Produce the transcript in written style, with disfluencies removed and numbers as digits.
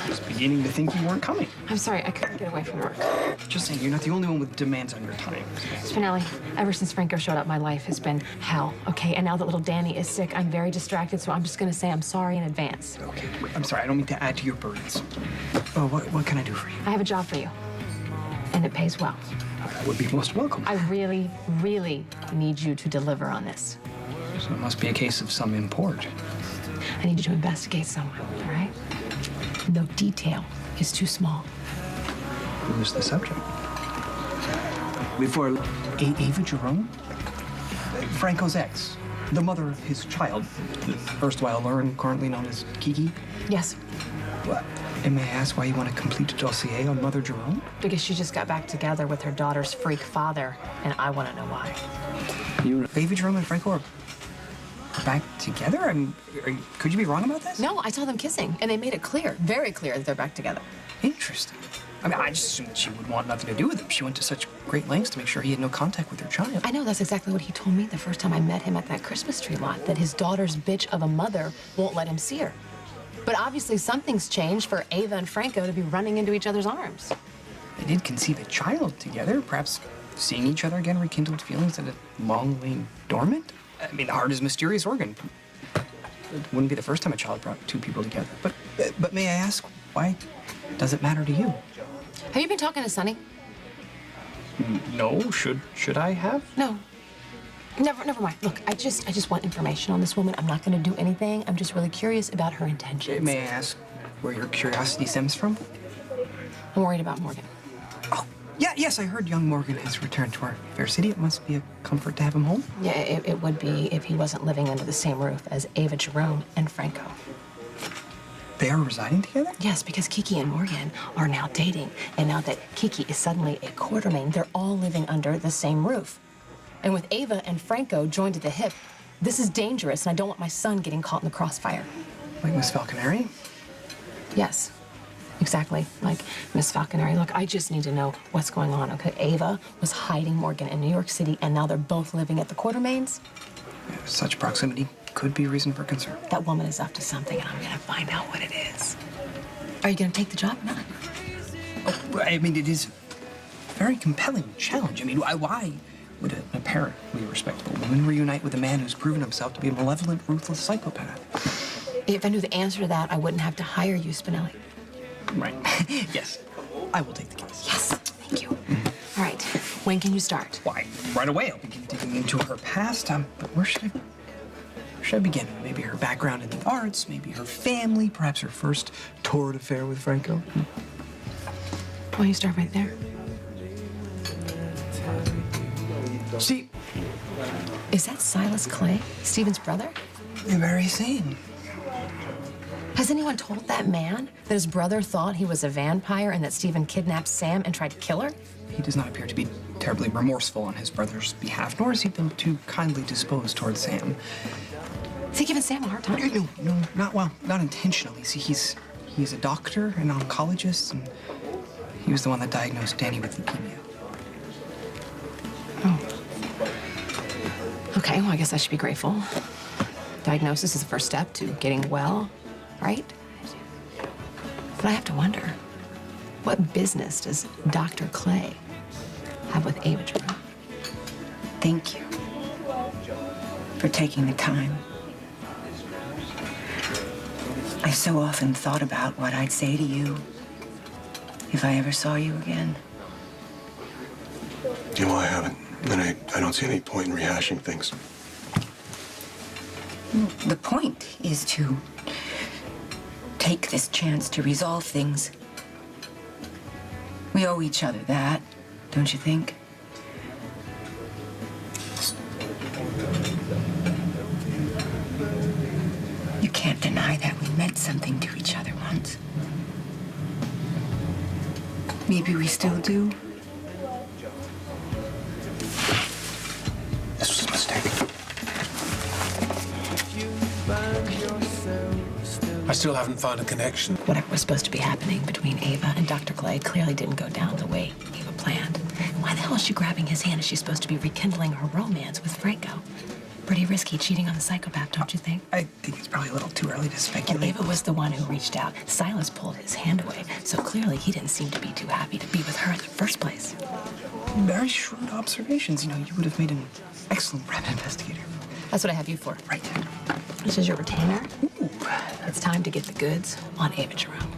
I was beginning to think you weren't coming. I'm sorry, I couldn't get away from work. Just saying, you're not the only one with demands on your time. Spinelli, ever since Franco showed up, my life has been hell, okay? And now that little Danny is sick, I'm very distracted, so I'm just gonna say I'm sorry in advance. Okay, I'm sorry, I don't mean to add to your burdens. Oh, what can I do for you? I have a job for you, and it pays well. That would be most welcome. I really, really need you to deliver on this. So it must be a case of some import. I need you to investigate someone, all right? No detail is too small. Who's the subject? Before Ava Jerome? Franco's ex, the mother of his child, the erstwhile Lauren, currently known as Kiki. Yes. What? And may I ask why you want a complete dossier on Mother Jerome? Because she just got back together with her daughter's freak father, and I want to know why. Ava Jerome and Franco are back together? I mean, could you be wrong about this? No, I saw them kissing, and they made it clear, very clear, that they're back together. Interesting. I mean, I just assumed that she would want nothing to do with him. She went to such great lengths to make sure he had no contact with her child. I know, that's exactly what he told me the first time I met him at that Christmas tree lot, that his daughter's bitch of a mother won't let him see her. But obviously something's changed for Ava and Franco to be running into each other's arms. They did conceive a child together. Perhaps seeing each other again rekindled feelings that had long lain dormant. I mean, the heart is a mysterious organ. It wouldn't be the first time a child brought two people together. But may I ask, why does it matter to you? Have you been talking to Sonny? No. Should I have? No. Never mind. Look, I just want information on this woman. I'm not going to do anything. I'm just really curious about her intentions. May I ask where your curiosity stems from? I'm worried about Morgan. Oh, yes, I heard young Morgan has returned to our fair city. It must be a comfort to have him home. Yeah, it would be if he wasn't living under the same roof as Ava Jerome and Franco. They are residing together? Yes, because Kiki and Morgan are now dating. And now that Kiki is suddenly a quartermain, they're all living under the same roof. And with Ava and Franco joined at the hip, this is dangerous, and I don't want my son getting caught in the crossfire. Like Miss Falconeri? Yes, exactly, like Miss Falconeri. Look, I just need to know what's going on, okay? Ava was hiding Morgan in New York City, and now they're both living at the Quartermains. Yeah, such proximity could be reason for concern. That woman is up to something, and I'm gonna find out what it is. Are you gonna take the job or not? Oh, I mean, it is a very compelling challenge. I mean, why would an apparently respectable woman reunite with a man who's proven himself to be a malevolent, ruthless psychopath? If I knew the answer to that, I wouldn't have to hire you, Spinelli. Right. Yes. I will take the case. Yes. Thank you. All right. When can you start? Why, right away I'll begin digging into her past. But where should I begin? Maybe her background in the arts, maybe her family, perhaps her first torrid affair with Franco. Why don't you start right there? See, is that Silas Clay, Stephen's brother? The very same. Has anyone told that man that his brother thought he was a vampire and that Stephen kidnapped Sam and tried to kill her? He does not appear to be terribly remorseful on his brother's behalf, nor has he been too kindly disposed towards Sam. Is he giving Sam a hard time? No, not intentionally. See, he's a doctor, an oncologist, and he was the one that diagnosed Danny with leukemia. Oh. Okay, well, I guess I should be grateful. Diagnosis is the first step to getting well, right? But I have to wonder, what business does Dr. Clay have with Ava Jerome? Thank you for taking the time. I so often thought about what I'd say to you if I ever saw you again. You know, I haven't. And I don't see any point in rehashing things. The point is to take this chance to resolve things. We owe each other that, don't you think? You can't deny that we meant something to each other once. Maybe we still do. This was a mistake. I still haven't found a connection. Whatever was supposed to be happening between Ava and Dr. Clay clearly didn't go down the way Ava planned. Why the hell is she grabbing his hand? Is she supposed to be rekindling her romance with Franco? Pretty risky cheating on the psychopath, don't you think? I think it's probably a little too early to And speculate. Ava was the one who reached out. Silas pulled his hand away, so clearly he didn't seem to be too happy to be with her in the first place. Very shrewd observations. You know, you would have made an excellent private investigator. That's what I have you for. Right. This is your retainer. Ooh. It's time to get the goods on Ava Jerome.